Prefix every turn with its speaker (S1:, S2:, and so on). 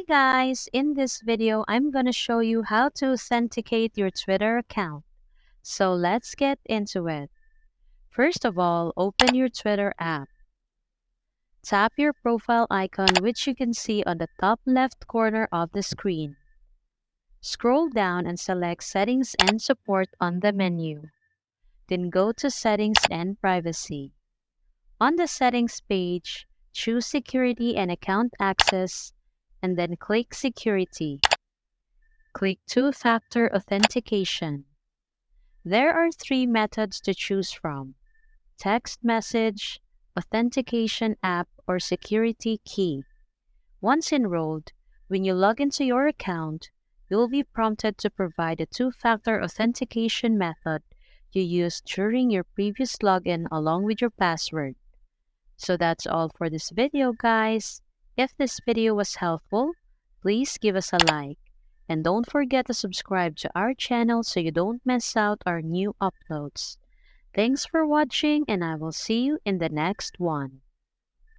S1: guys, in this video I'm gonna show you how to authenticate your Twitter account. So let's get into it. First of all, open your Twitter app. Tap your profile icon which you can see on the top left corner of the screen. Scroll down and select Settings and Support on the menu. Then go to Settings and Privacy. On the Settings page, choose Security and Account Access and then click Security. Click Two-Factor Authentication. There are three methods to choose from: text message, authentication app, or security key. Once enrolled, when you log into your account, you'll be prompted to provide the two-factor authentication method you used during your previous login along with your password. So that's all for this video, guys. If this video was helpful, please give us a like. And don't forget to subscribe to our channel so you don't miss out our new uploads. Thanks for watching and I will see you in the next one.